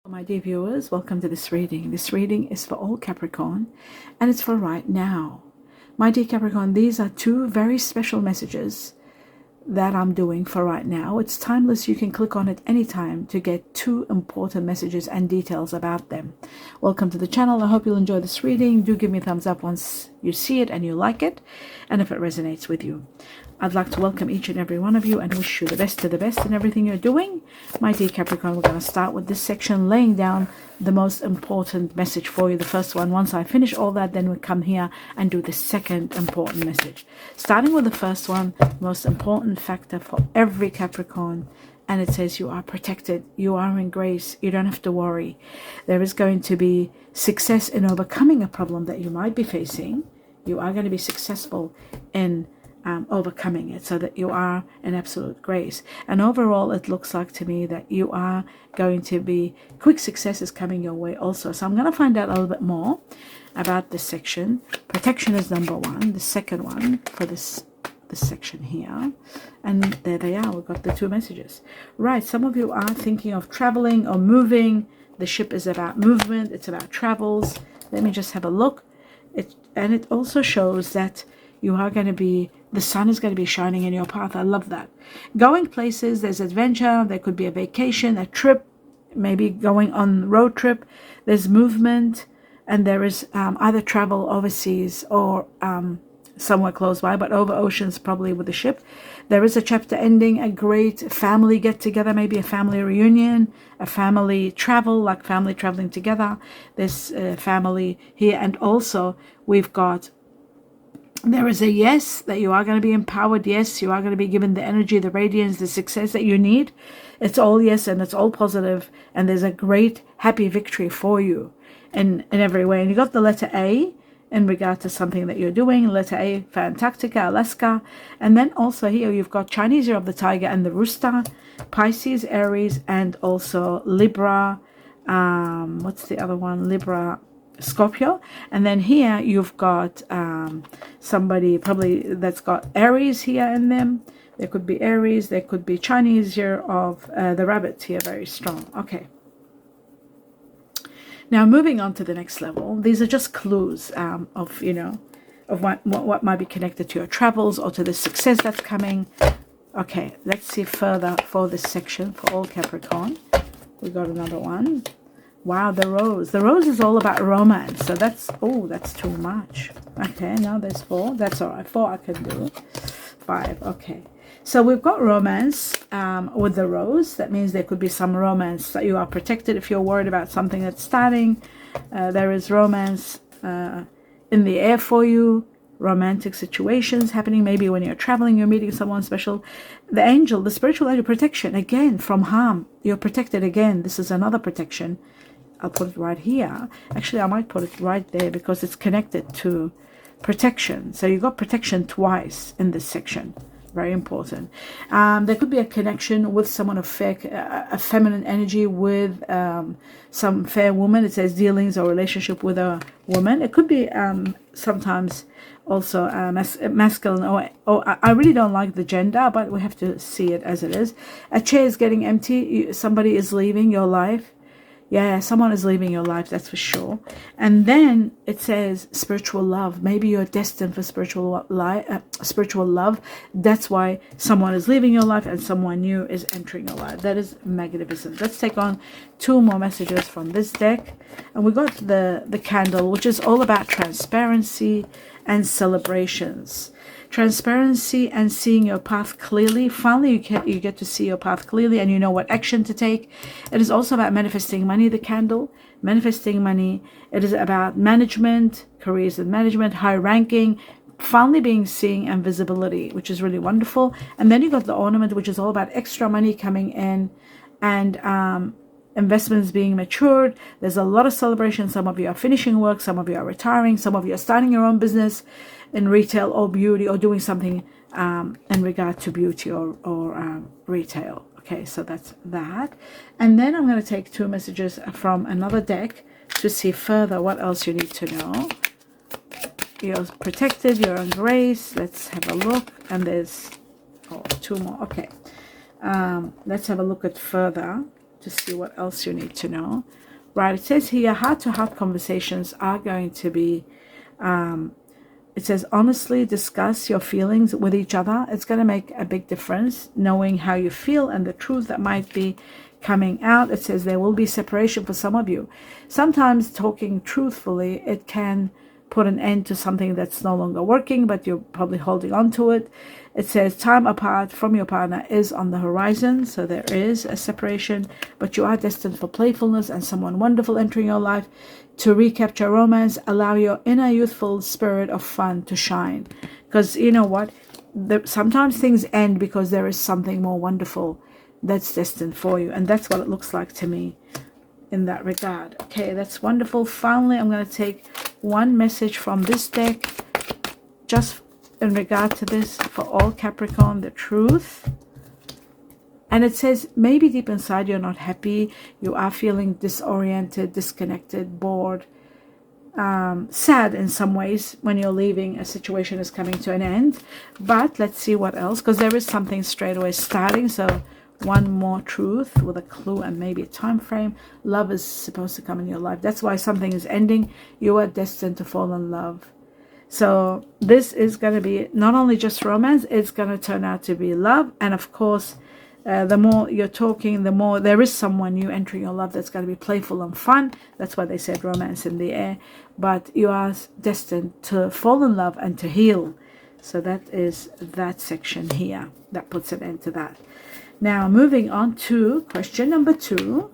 My dear viewers, welcome to this reading. This reading is for all Capricorn and it's for right now. My dear Capricorn, these are two very special messages that I'm doing for right now. It's timeless. You can click on it anytime to get two important messages and details about them. Welcome to the channel. I hope you'll enjoy this reading. Do give me a thumbs up once you see it and you like it, and if it resonates with you. I'd like to welcome each and every one of you and wish you the best of the best in everything you're doing. My dear Capricorn, we're going to start with this section, laying down the most important message for you. The first one, once I finish all that, then we come here and do the second important message. Starting with the first one, most important factor for every Capricorn, and it says you are protected, you are in grace, you don't have to worry. There is going to be success in overcoming a problem that you might be facing. You are going to be successful in overcoming it, so that you are in absolute grace. And overall, it looks like to me that you are going to be quick success is coming your way also. So I'm going to find out a little bit more about this section. Protection is number one. The second one for this section here, and there they are. We've got the two messages. Right, some of you are thinking of traveling or moving. The ship is about movement, it's about travels. Let me just have a look. And it also shows that you are going to be, the sun is going to be shining in your path. I love that. Going places, there's adventure, there could be a vacation, a trip, maybe going on road trip. There's movement, and there is either travel overseas or somewhere close by, but over oceans probably with the ship. There is a chapter ending, a great family get together, maybe a family reunion, a family travel, like family traveling together. There's family here, and also we've got, there is a yes, that you are going to be empowered. Yes, you are going to be given the energy, the radiance, the success that you need. It's all yes, and it's all positive, and there's a great happy victory for you in every way. And you got the letter A in regard to something that you're doing. Letter A for Antarctica, Alaska. And then also here you've got Chinese Year of the Tiger and the Rooster, Pisces, Aries, and also Libra. What's the other one? Libra, Scorpio. And then here you've got somebody probably that's got Aries here in them. There could be Aries, there could be Chinese Year of the Rabbit here, very strong. Okay. Now moving on to the next level, these are just clues of, you know, of what might be connected to your travels or to the success that's coming. Okay, let's see further for this section for all Capricorn. We got another one. Wow, the rose. The rose is all about romance. So that's, oh, that's too much. Okay, now there's 4. That's all right. 4 I can do. 5, okay. So we've got romance with the rose. That means there could be some romance that you are protected if you're worried about something that's starting. There is romance in the air for you. Romantic situations happening. Maybe when you're traveling, you're meeting someone special. The angel, the spiritual angel, protection again from harm. You're protected again. This is another protection. I'll put it right here. Actually, I might put it right there because it's connected to protection. So you got protection twice in this section. Very important. There could be a connection with someone of a feminine energy with some fair woman. It says dealings or relationship with a woman. It could be sometimes also masculine, or I really don't like the gender, but we have to see it as it is. A chair is getting empty. Somebody is leaving your life. Yeah, someone is leaving your life, that's for sure. And then it says spiritual love. Maybe you're destined for spiritual love. That's why someone is leaving your life and someone new is entering your life. That is magnificent. Let's take on 2 more messages from this deck. And we got the candle, which is all about transparency and celebrations. Transparency and seeing your path clearly. Finally, you get to see your path clearly and you know what action to take. It is also about manifesting money, the candle. Manifesting money. It is about management, careers and management, high ranking, finally being seen and visibility, which is really wonderful. And then you got the ornament, which is all about extra money coming in and investments being matured. There's a lot of celebration. Some of you are finishing work, some of you are retiring, some of you are starting your own business in retail or beauty, or doing something in regard to beauty or retail. Okay, so that's that. And then I'm going to take 2 messages from another deck to see further what else you need to know. You're protected, you're in grace. Let's have a look. And there's 2 more. Okay, let's have a look at further to see what else you need to know. Right, it says here, heart-to-heart conversations are going to be, it says, honestly discuss your feelings with each other. It's going to make a big difference, knowing how you feel and the truth that might be coming out. It says there will be separation for some of you. Sometimes talking truthfully, it can put an end to something that's no longer working, but you're probably holding on to it. It says time apart from your partner is on the horizon, so there is a separation, but you are destined for playfulness and someone wonderful entering your life to recapture romance. Allow your inner youthful spirit of fun to shine, because you know what, sometimes things end because there is something more wonderful that's destined for you, and that's what it looks like to me in that regard. Okay, that's wonderful. Finally, I'm going to take one message from this deck just in regard to this for all Capricorn, the truth. And it says maybe deep inside you're not happy, you are feeling disoriented, disconnected, bored, sad in some ways when you're leaving, a situation is coming to an end. But let's see what else, because there is something straight away starting. So one more truth with a clue and maybe a time frame. Love is supposed to come in your life. That's why something is ending. You are destined to fall in love. So this is going to be not only just romance, it's going to turn out to be love. And of course, the more you're talking, the more there is someone new entering your love that's going to be playful and fun. That's why they said romance in the air. But you are destined to fall in love and to heal. So that is that section here. That puts an end to that. Now, moving on to question number 2.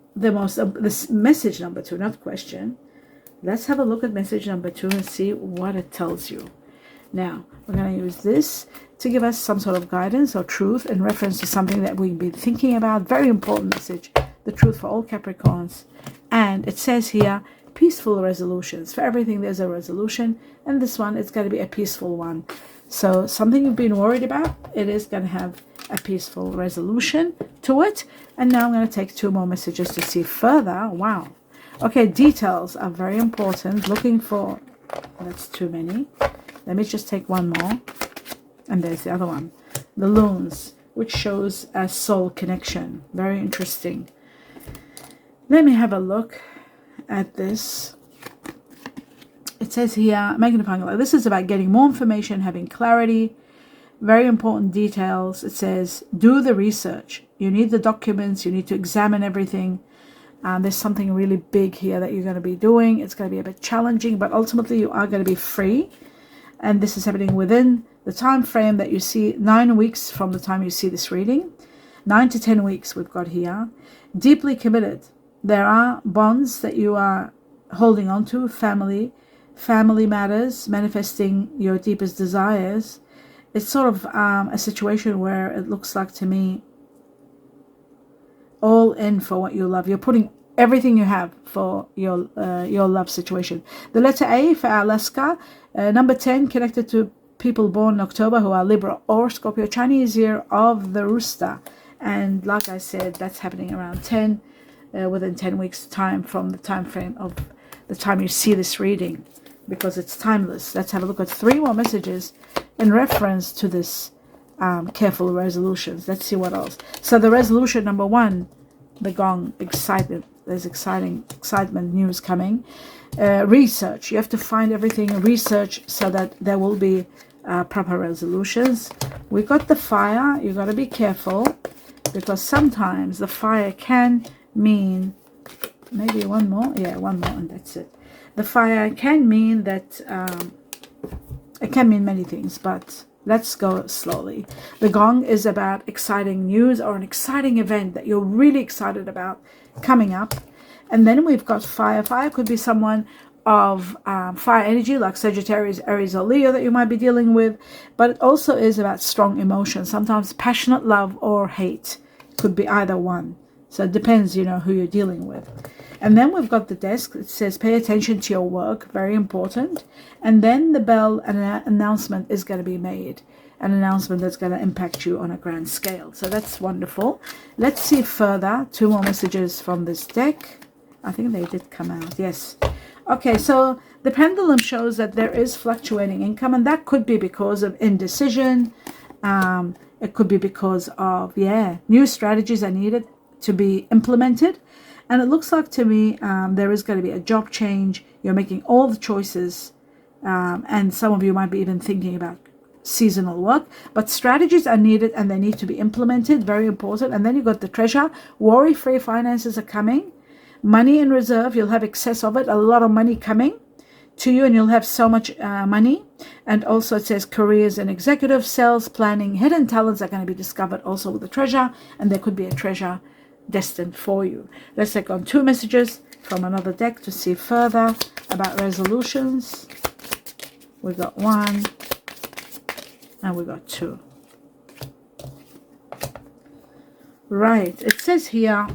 This message number 2, not question. Let's have a look at message number 2 and see what it tells you. Now, we're going to use this to give us some sort of guidance or truth in reference to something that we've been thinking about. Very important message, the truth for all Capricorns. And it says here, peaceful resolutions. For everything, there's a resolution. And this one, it's going to be a peaceful one. So something you've been worried about, it is going to have a peaceful resolution to it. And now I'm going to take 2 more messages to see further. Wow. Okay, details are very important. Looking for, that's too many. Let me just take one more. And there's the other one. The loons, which shows a soul connection. Very interesting. Let me have a look at this. It says here, magnifying light. This is about getting more information, having clarity. Very important details. It says, do the research. You need the documents. You need to examine everything. There's something really big here that you're going to be doing. It's going to be a bit challenging, but ultimately you are going to be free. And this is happening within the time frame that you see, 9 weeks from the time you see this reading. 9 to 10 weeks we've got here. Deeply committed. There are bonds that you are holding on to, family matters, manifesting your deepest desires. It's sort of a situation where it looks like to me all in for what you love. You're putting everything you have for your love situation. The letter A for Alaska. Number 10, connected to people born in October who are Libra or Scorpio. Chinese year of the rooster. And like I said, that's happening around 10, within 10 weeks time from the time frame of the time you see this reading, because it's timeless. Let's have a look at 3 more messages in reference to this careful resolutions. Let's see what else. So the resolution number 1, the gong, excitement. There's excitement news coming. Research. You have to find everything, research, so that there will be proper resolutions. We got the fire. You got to be careful, because sometimes the fire can mean, maybe one more. Yeah, one more, and that's it. The fire can mean that it can mean many things, but let's go slowly. The gong is about exciting news or an exciting event that you're really excited about coming up. And then we've got fire. Fire could be someone of fire energy, like Sagittarius, Aries, or Leo that you might be dealing with. But it also is about strong emotions, sometimes passionate love or hate. Could be either one. So it depends, who you're dealing with. And then we've got the desk. It says pay attention to your work. Very important. And then the bell, and an announcement is going to be made. An announcement that's going to impact you on a grand scale. So that's wonderful. Let's see further. 2 more messages from this deck. I think they did come out. Yes. Okay, so the pendulum shows that there is fluctuating income, and that could be because of indecision. It could be because of, new strategies are needed to be implemented. And it looks like to me there is going to be a job change. You're making all the choices. And some of you might be even thinking about seasonal work. But strategies are needed and they need to be implemented. Very important. And then you've got the treasure. Worry-free finances are coming. Money in reserve. You'll have excess of it. A lot of money coming to you, and you'll have so much money. And also it says careers in executive, sales, planning, hidden talents are going to be discovered also with the treasure, and there could be a treasure destined for you. Let's take on 2 messages from another deck to see further about resolutions. We got 1 and we got 2. Right, it says here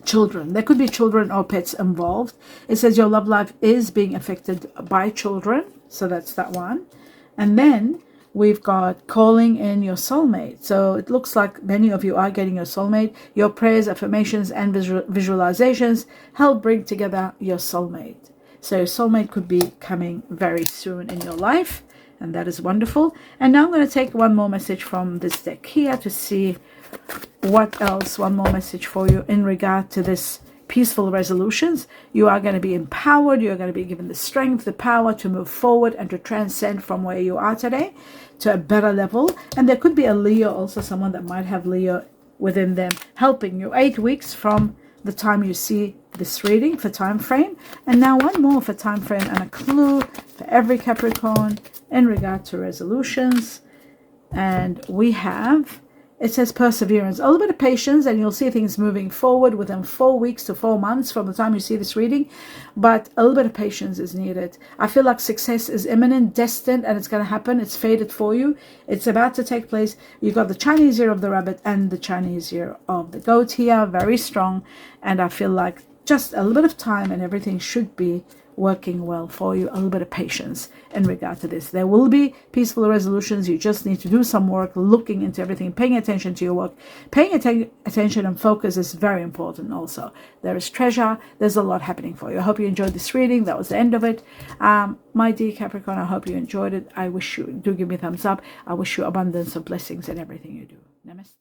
children. There could be children or pets involved. It says your love life is being affected by children. So that's that one. And then we've got calling in your soulmate. So it looks like many of you are getting your soulmate. Your prayers, affirmations, and visualizations help bring together your soulmate. So your soulmate could be coming very soon in your life. And that is wonderful. And now I'm going to take one more message from this deck here to see what else. One more message for you in regard to this peaceful resolutions. You are going to be empowered. You're going to be given the strength, the power to move forward and to transcend from where you are today to a better level. And there could be a Leo, also someone that might have Leo within them, helping you. 8 weeks from the time you see this reading for time frame. And now one more for time frame and a clue for every Capricorn in regard to resolutions. And we have, it says perseverance, a little bit of patience, and you'll see things moving forward within 4 weeks to 4 months from the time you see this reading. But a little bit of patience is needed. I feel like success is imminent, destined, and it's going to happen. It's fated for you. It's about to take place. You've got the Chinese year of the rabbit and the Chinese year of the goat here, very strong. And I feel like just a little bit of time and everything should be working well for you. A little bit of patience in regard to this. There will be peaceful resolutions. You just need to do some work, looking into everything, paying attention to your work. Paying attention and focus is very important also. There is treasure. There's a lot happening for you. I hope you enjoyed this reading. That was the end of it. My dear Capricorn, I hope you enjoyed it. I wish you, do give me a thumbs up. I wish you abundance of blessings in everything you do. Namaste.